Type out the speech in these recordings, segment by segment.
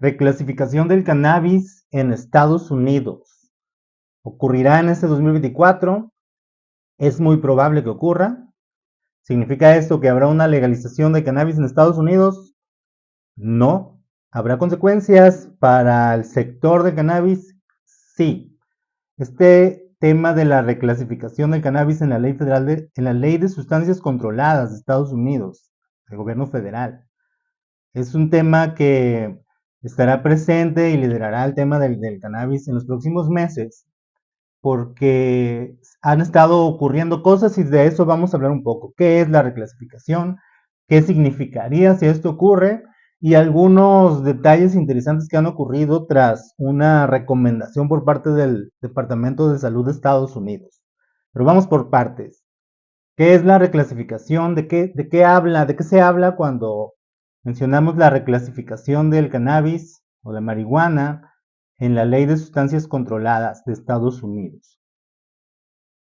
Reclasificación del cannabis en Estados Unidos. ¿Ocurrirá en este 2024? Es muy probable que ocurra. ¿Significa esto que habrá una legalización de cannabis en Estados Unidos? No. ¿Habrá consecuencias para el sector de cannabis? Sí. Este tema de la reclasificación del cannabis en la ley federal en la ley de sustancias controladas de Estados Unidos, el gobierno federal, es un tema que estará presente y liderará el tema del cannabis en los próximos meses, porque han estado ocurriendo cosas y de eso vamos a hablar un poco. ¿Qué es la reclasificación? ¿Qué significaría si esto ocurre? Y algunos detalles interesantes que han ocurrido tras una recomendación por parte del Departamento de Salud de Estados Unidos. Pero vamos por partes. ¿Qué es la reclasificación? ¿De qué habla? ¿De qué se habla cuando mencionamos la reclasificación del cannabis o la marihuana en la Ley de Sustancias Controladas de Estados Unidos?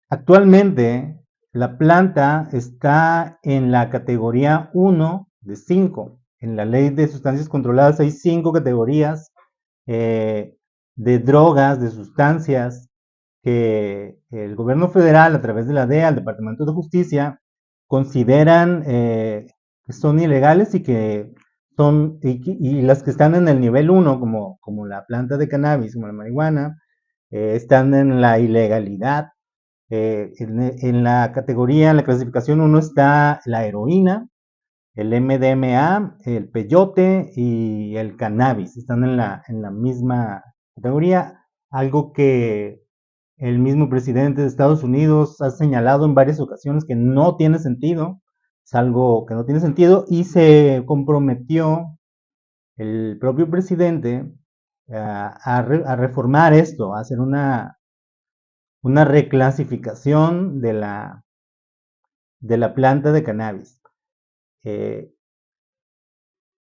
Actualmente, la planta está en la categoría 1 de 5. En la Ley de Sustancias Controladas hay 5 categorías de drogas, de sustancias que el gobierno federal, a través de la DEA, el Departamento de Justicia, consideran que son ilegales y que y las que están en el nivel 1, como la planta de cannabis, como la marihuana, están en la ilegalidad. En la categoría, en la clasificación 1 está la heroína, el MDMA, el peyote y el cannabis. Están en la misma categoría, algo que el mismo presidente de Estados Unidos ha señalado en varias ocasiones que no tiene sentido, es algo que no tiene sentido y se comprometió el propio presidente a reformar esto, a hacer una reclasificación de la planta de cannabis. Eh,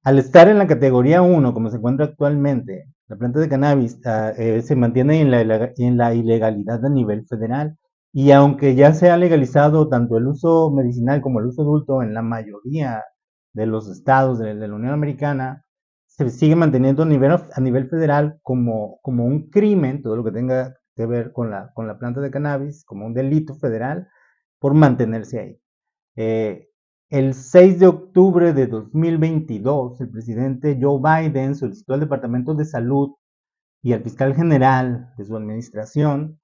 Al estar en la categoría 1, como se encuentra actualmente, la planta de cannabis se mantiene en la ilegalidad a nivel federal. Y aunque ya se ha legalizado tanto el uso medicinal como el uso adulto en la mayoría de los estados de la Unión Americana, se sigue manteniendo a nivel federal como un crimen, todo lo que tenga que ver con la planta de cannabis, como un delito federal, por mantenerse ahí. Eh, el 6 de octubre de 2022, el presidente Joe Biden solicitó al Departamento de Salud y al fiscal general de su administración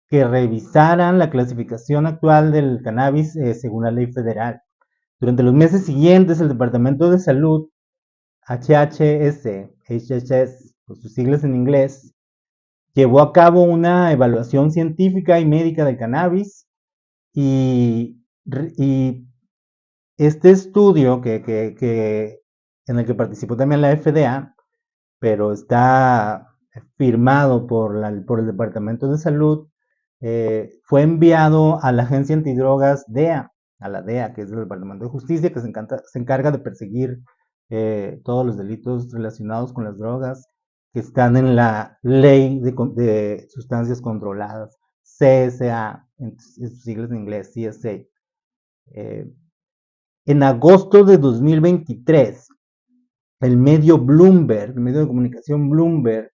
que revisaran la clasificación actual del cannabis según la ley federal. Durante los meses siguientes, el Departamento de Salud, HHS, por sus siglas en inglés, llevó a cabo una evaluación científica y médica del cannabis y, y este estudio en el que participó también la FDA, pero está firmado por el Departamento de Salud, fue enviado a la agencia antidrogas DEA, a la DEA, que es el Departamento de Justicia, que se encarga de perseguir todos los delitos relacionados con las drogas que están en la ley de sustancias controladas, CSA, en sus siglas en inglés, CSA. En agosto de 2023, el medio Bloomberg, el medio de comunicación Bloomberg,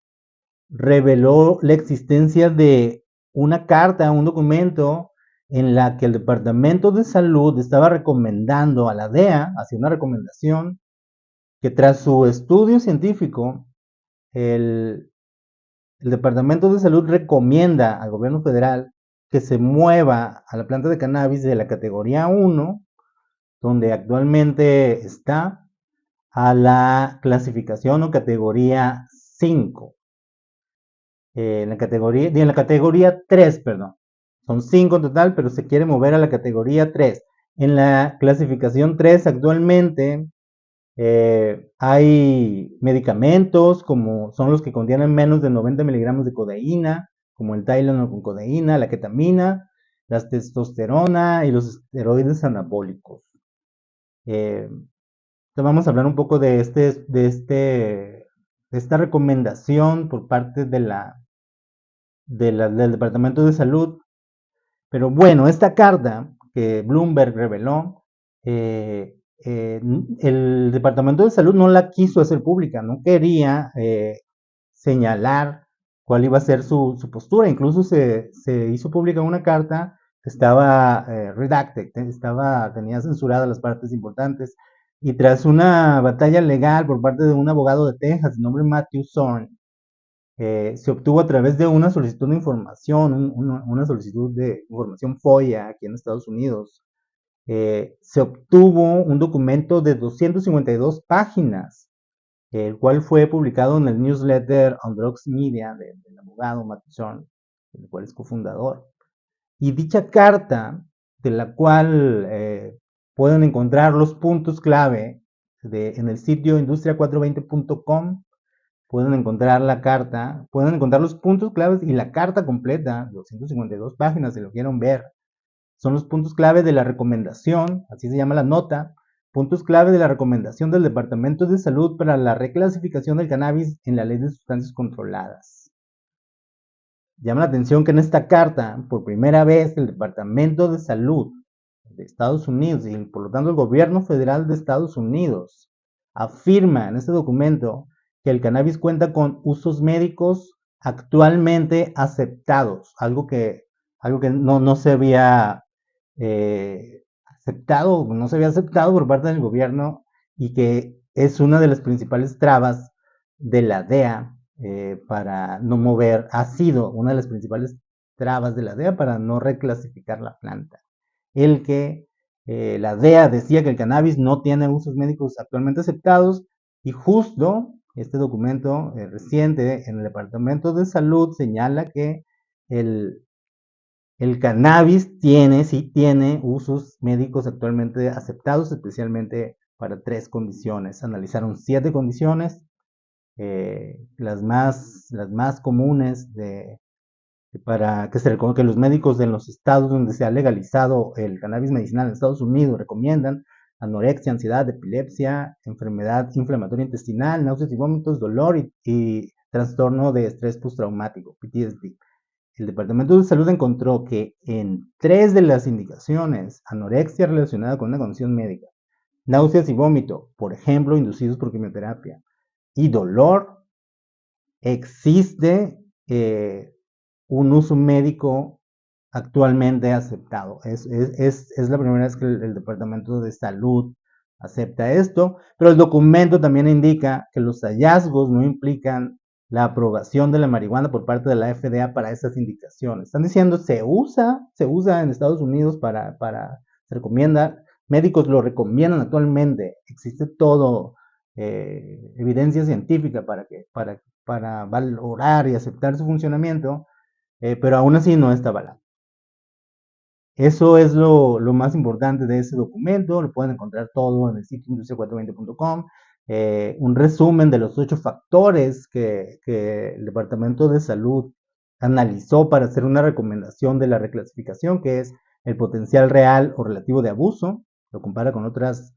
reveló la existencia de una carta, un documento en la que el Departamento de Salud estaba recomendando a la DEA, hacía una recomendación, que tras su estudio científico, el, el Departamento de Salud recomienda al gobierno federal que se mueva a la planta de cannabis de la categoría 1, donde actualmente está, a la clasificación o categoría 5. En la categoría 3, perdón. Son 5 en total, pero se quiere mover a la categoría 3. En la clasificación 3 actualmente hay medicamentos como son los que contienen menos de 90 miligramos de codeína, como el Tylenol con codeína, la ketamina, la testosterona y los esteroides anabólicos. Eh, Vamos a hablar un poco de esta recomendación por parte del Departamento de Salud. Pero bueno, esta carta que Bloomberg reveló el Departamento de Salud no la quiso hacer pública, no quería señalar cuál iba a ser su postura. Incluso se hizo pública una carta que estaba redacted, tenía censuradas las partes importantes. Y tras una batalla legal por parte de un abogado de Texas, de nombre Matthew Zorn, se obtuvo a través de una solicitud de información, una solicitud de información FOIA aquí en Estados Unidos, se obtuvo un documento de 252 páginas, el cual fue publicado en el newsletter On Drugs Media del abogado Matthew Zorn, del cual es cofundador. Y dicha carta, de la cual pueden encontrar los puntos clave en el sitio industria420.com, pueden encontrar la carta, pueden encontrar los puntos claves y la carta completa, 252 páginas, si lo quieren ver. Son los puntos clave de la recomendación, así se llama la nota, puntos clave de la recomendación del Departamento de Salud para la reclasificación del cannabis en la Ley de Sustancias Controladas. Llama la atención que en esta carta, por primera vez, el Departamento de Salud de Estados Unidos y por lo tanto el gobierno federal de Estados Unidos afirma en este documento que el cannabis cuenta con usos médicos actualmente aceptados, algo que no se había no se había aceptado por parte del gobierno, y que es una de las principales trabas de la DEA para no mover, ha sido una de las principales trabas de la DEA para no reclasificar la planta. El que la DEA decía que el cannabis no tiene usos médicos actualmente aceptados, y justo este documento reciente en el Departamento de Salud señala que el cannabis sí tiene usos médicos actualmente aceptados, especialmente para 3 condiciones. Analizaron 7 condiciones, las más comunes para que los médicos de los estados donde se ha legalizado el cannabis medicinal en Estados Unidos recomiendan: anorexia, ansiedad, epilepsia, enfermedad inflamatoria intestinal, náuseas y vómitos, dolor y trastorno de estrés postraumático, PTSD. El Departamento de Salud encontró que en 3 de las indicaciones, anorexia relacionada con una condición médica, náuseas y vómito, por ejemplo, inducidos por quimioterapia, y dolor, existe un uso médico actualmente aceptado. Es la primera vez que el Departamento de Salud acepta esto, pero el documento también indica que los hallazgos no implican la aprobación de la marihuana por parte de la FDA para esas indicaciones. Están diciendo se usa en Estados Unidos se recomienda, médicos lo recomiendan actualmente, existe todo evidencia científica para valorar y aceptar su funcionamiento, pero aún así no está avalado. Eso es lo más importante de ese documento. Lo pueden encontrar todo en el sitio industria420.com. Un resumen de los 8 factores que el Departamento de Salud analizó para hacer una recomendación de la reclasificación, que es el potencial real o relativo de abuso. Lo compara con otras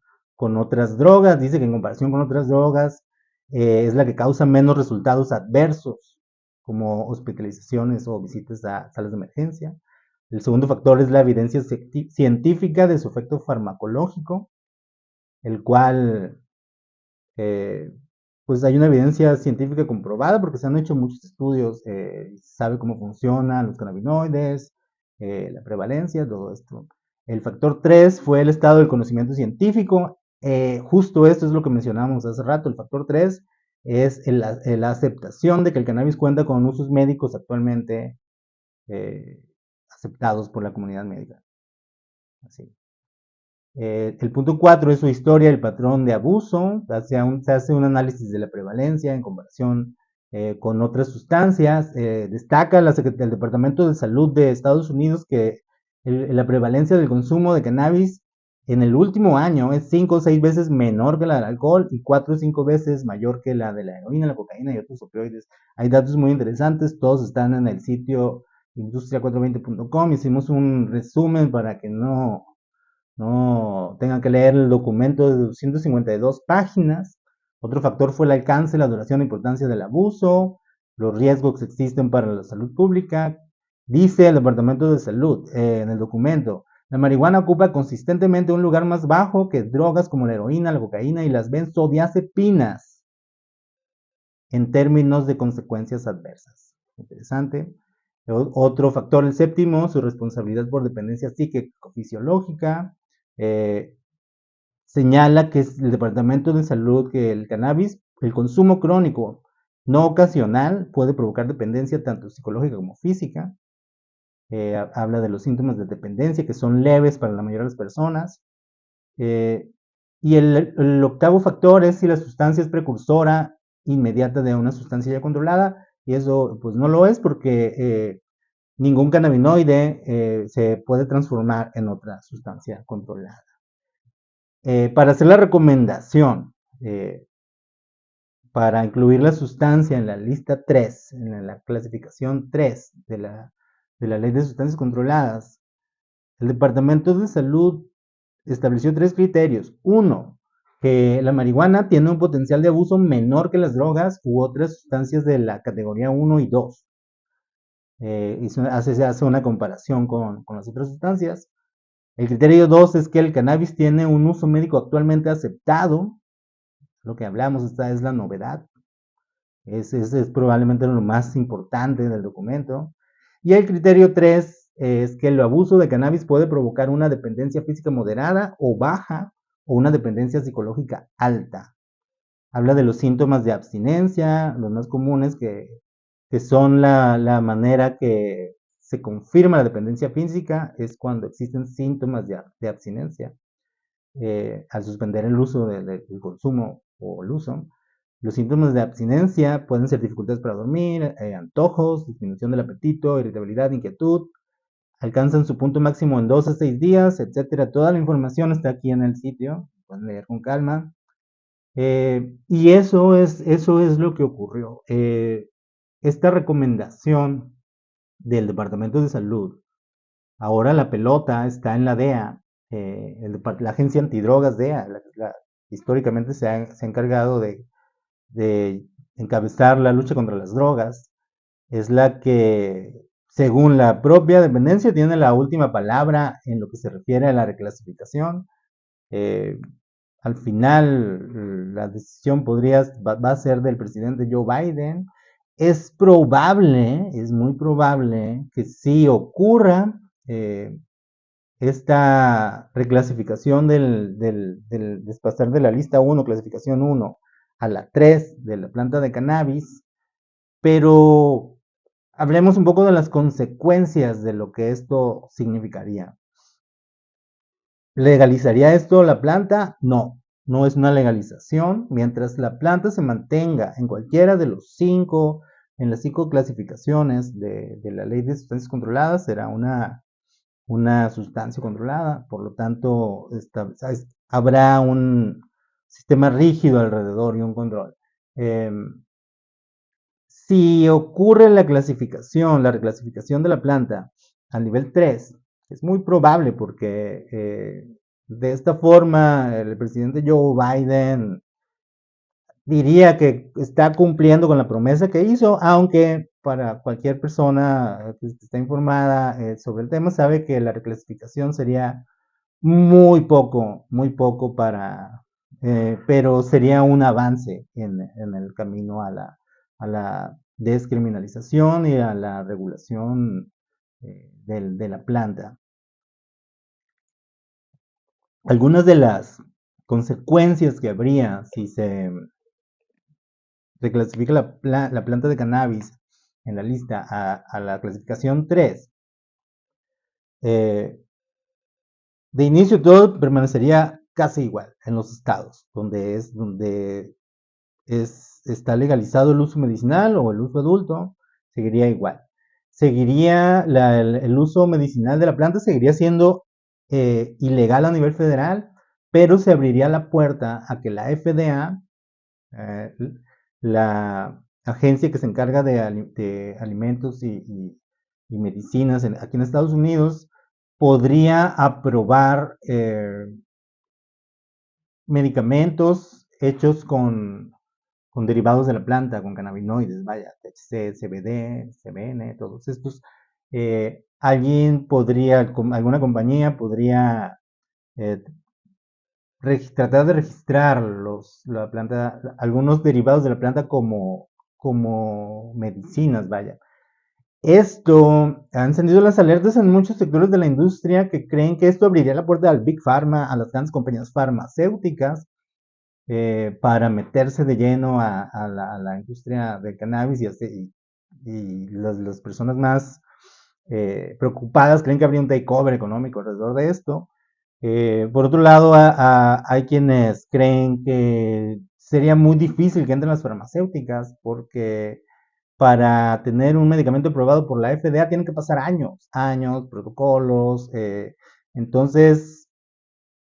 drogas. Dice que en comparación con otras drogas es la que causa menos resultados adversos, como hospitalizaciones o visitas a salas de emergencia. El segundo factor es la evidencia científica de su efecto farmacológico, el cual, pues hay una evidencia científica comprobada porque se han hecho muchos estudios, se sabe cómo funcionan los cannabinoides, la prevalencia, todo esto. El factor 3 fue el estado del conocimiento científico. Justo esto es lo que mencionamos hace rato. El factor 3 es la aceptación de que el cannabis cuenta con usos médicos actualmente aceptados por la comunidad médica. Así. El punto 4 es su historia, el patrón de abuso. Se hace un análisis de la prevalencia en comparación con otras sustancias. Destaca el Departamento de Salud de Estados Unidos que la prevalencia del consumo de cannabis en el último año es 5 o 6 veces menor que la del alcohol y 4 o 5 veces mayor que la de la heroína, la cocaína y otros opioides. Hay datos muy interesantes, todos están en el sitio industria420.com. Hicimos un resumen para que no tengan que leer el documento de 252 páginas. Otro factor fue el alcance, la duración e importancia del abuso, los riesgos que existen para la salud pública. Dice el Departamento de Salud en el documento La marihuana ocupa consistentemente un lugar más bajo que drogas como la heroína, la cocaína y las benzodiazepinas en términos de consecuencias adversas. Interesante. Otro factor, el séptimo, su responsabilidad por dependencia psíquico-fisiológica. Señala que es el Departamento de Salud que el cannabis, el consumo crónico no ocasional, puede provocar dependencia tanto psicológica como física. Habla de los síntomas de dependencia que son leves para la mayoría de las personas. Y el octavo factor es si la sustancia es precursora inmediata de una sustancia ya controlada, y eso pues no lo es porque ningún cannabinoide se puede transformar en otra sustancia controlada. Para hacer la recomendación, para incluir la sustancia en la lista 3, en la clasificación 3 de la Ley de Sustancias Controladas, el Departamento de Salud estableció 3 criterios. Uno, que la marihuana tiene un potencial de abuso menor que las drogas u otras sustancias de la categoría 1 y 2. Se hace una comparación con las otras sustancias. El criterio 2 es que el cannabis tiene un uso médico actualmente aceptado. Lo que hablamos, esta es la novedad. Es probablemente lo más importante del documento. Y el criterio 3 es que el abuso de cannabis puede provocar una dependencia física moderada o baja o una dependencia psicológica alta. Habla de los síntomas de abstinencia, los más comunes que son la manera que se confirma la dependencia física, es cuando existen síntomas de abstinencia. Al suspender el uso del consumo o el uso. Los síntomas de abstinencia pueden ser dificultades para dormir, antojos, disminución del apetito, irritabilidad, inquietud. Alcanzan su punto máximo en 2 a 6 días, etcétera. Toda la información está aquí en el sitio, pueden leer con calma. Y eso es lo que ocurrió. Esta recomendación del Departamento de Salud, ahora la pelota está en la DEA, la Agencia Antidrogas DEA, históricamente se ha encargado de encabezar la lucha contra las drogas, es la que, según la propia dependencia, tiene la última palabra en lo que se refiere a la reclasificación. Eh, Al final, la decisión va a ser del presidente Joe Biden. Es probable, es muy probable que sí ocurra esta reclasificación del pasar de la lista 1, clasificación 1, a la 3 de la planta de cannabis, pero hablemos un poco de las consecuencias de lo que esto significaría. ¿Legalizaría esto la planta? No, no es una legalización. Mientras la planta se mantenga en cualquiera de los 5, en las 5 clasificaciones de la ley de sustancias controladas, será una sustancia controlada, por lo tanto habrá un sistema rígido alrededor y un control. Si ocurre la reclasificación de la planta al nivel 3, es muy probable porque de esta forma el presidente Joe Biden diría que está cumpliendo con la promesa que hizo, aunque para cualquier persona que está informada sobre el tema sabe que la reclasificación sería muy poco pero sería un avance en el camino a la descriminalización y a la regulación de la planta. Algunas de las consecuencias que habría si se reclasifica la planta de cannabis en la lista a la clasificación 3, de inicio todo permanecería casi igual en los estados donde está legalizado el uso medicinal o el uso adulto, seguiría igual. El uso medicinal de la planta seguiría siendo ilegal a nivel federal, pero se abriría la puerta a que la FDA, eh, la agencia que se encarga de alimentos y medicinas aquí en Estados Unidos, podría aprobar medicamentos hechos con derivados de la planta, con cannabinoides, vaya, THC, CBD, CBN, todos estos, alguna compañía podría eh, tratar de registrar algunos derivados de la planta como medicinas, vaya. Esto ha encendido las alertas en muchos sectores de la industria que creen que esto abriría la puerta al Big Pharma, a las grandes compañías farmacéuticas, para meterse de lleno a la industria del cannabis y las personas más preocupadas creen que habría un takeover económico alrededor de esto. Por otro lado, hay quienes creen que sería muy difícil que entren las farmacéuticas porque para tener un medicamento aprobado por la FDA tienen que pasar años, protocolos. Entonces,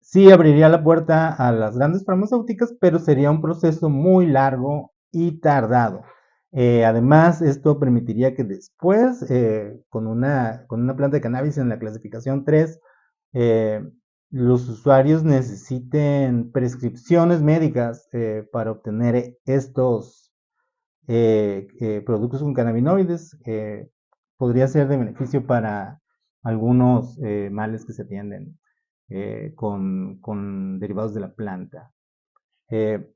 sí abriría la puerta a las grandes farmacéuticas, pero sería un proceso muy largo y tardado. Además, esto permitiría que después, con una planta de cannabis en la clasificación 3, eh, los usuarios necesiten prescripciones médicas para obtener estos productos con cannabinoides. Podría ser de beneficio para algunos males que se atienden con derivados de la planta.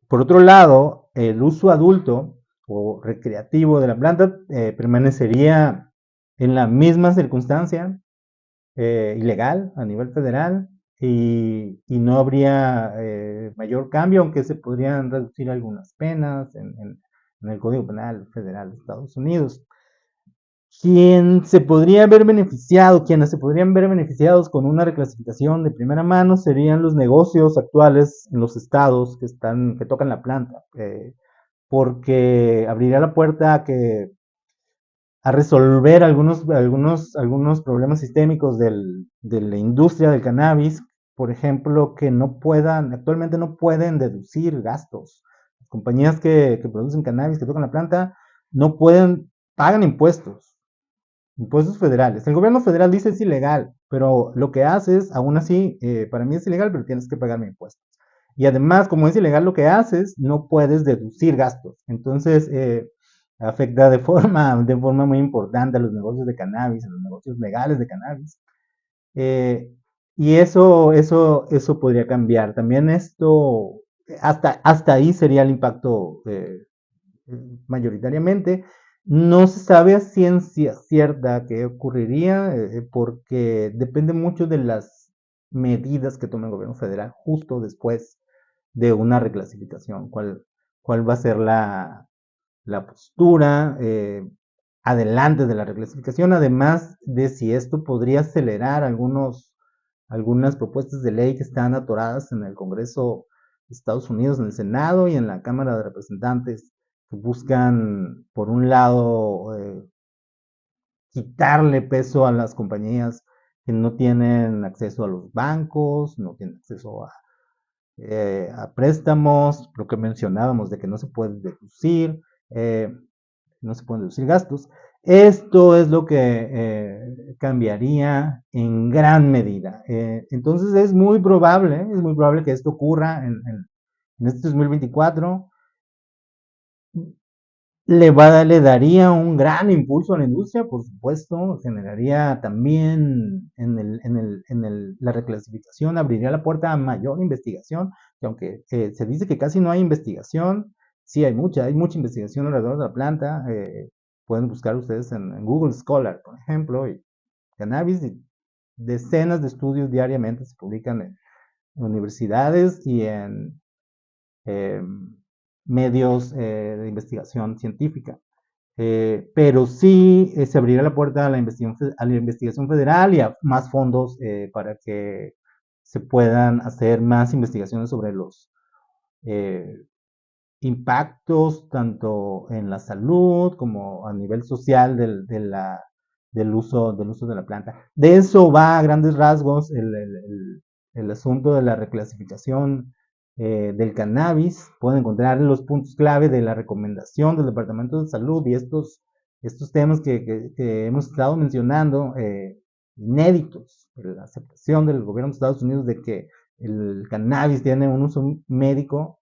Por otro lado, el uso adulto o recreativo de la planta permanecería en la misma circunstancia ilegal a nivel federal y no habría mayor cambio, aunque se podrían reducir algunas penas en el Código Penal Federal de Estados Unidos. Quienes se podrían ver beneficiados con una reclasificación de primera mano serían los negocios actuales en los estados que tocan la planta, porque abriría la puerta a resolver algunos problemas sistémicos de la industria del cannabis, por ejemplo, que actualmente no pueden deducir gastos. Las compañías que producen cannabis, que tocan la planta, no pagan impuestos federales. El gobierno federal dice es ilegal, pero lo que haces, aún así, para mí es ilegal, pero tienes que pagarme impuestos. Y además, como es ilegal lo que haces, no puedes deducir gastos. Entonces, afecta de forma muy importante a los negocios de cannabis, a los negocios legales de cannabis. Eh, y eso podría cambiar. También hasta ahí sería el impacto mayoritariamente. No se sabe a ciencia cierta qué ocurriría, porque depende mucho de las medidas que tome el gobierno federal justo después de una reclasificación. ¿Cuál va a ser la postura adelante de la reclasificación? Además de si esto podría acelerar algunas propuestas de ley que están atoradas en el Congreso de Estados Unidos, en el Senado y en la Cámara de Representantes, que buscan, por un lado, quitarle peso a las compañías que no tienen acceso a los bancos, no tienen acceso a préstamos, lo que mencionábamos de que no se puede deducir, no se pueden deducir gastos. Esto es lo que cambiaría en gran medida. Entonces es muy probable que esto ocurra en este 2024. Le daría un gran impulso a la industria, por supuesto, generaría también la reclasificación, abriría la puerta a mayor investigación, que aunque se dice que casi no hay investigación, sí hay mucha investigación alrededor de la planta. Pueden buscar ustedes en Google Scholar, por ejemplo, y cannabis, y decenas de estudios diariamente se publican en universidades y en eh, medios de investigación científica. Pero sí se abrirá la puerta a la investigación federal y a más fondos para que se puedan hacer más investigaciones sobre los eh, impactos tanto en la salud como a nivel social del uso de la planta. De eso va a grandes rasgos el asunto de la reclasificación del cannabis. Pueden encontrar los puntos clave de la recomendación del Departamento de Salud y estos temas que hemos estado mencionando, inéditos, la aceptación del gobierno de Estados Unidos de que el cannabis tiene un uso médico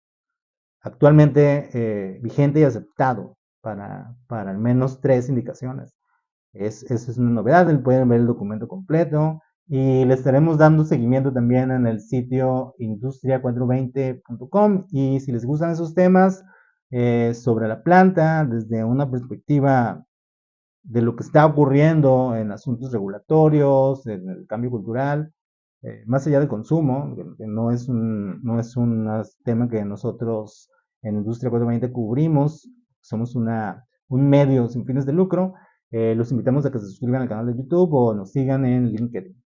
actualmente vigente y aceptado para al menos 3 indicaciones. Eso es una novedad, pueden ver el documento completo y le estaremos dando seguimiento también en el sitio industria420.com y si les gustan esos temas sobre la planta desde una perspectiva de lo que está ocurriendo en asuntos regulatorios, en el cambio cultural, más allá del consumo, que no es un tema que nosotros en Industria 420 cubrimos, somos un medio sin fines de lucro. Los invitamos a que se suscriban al canal de YouTube o nos sigan en LinkedIn.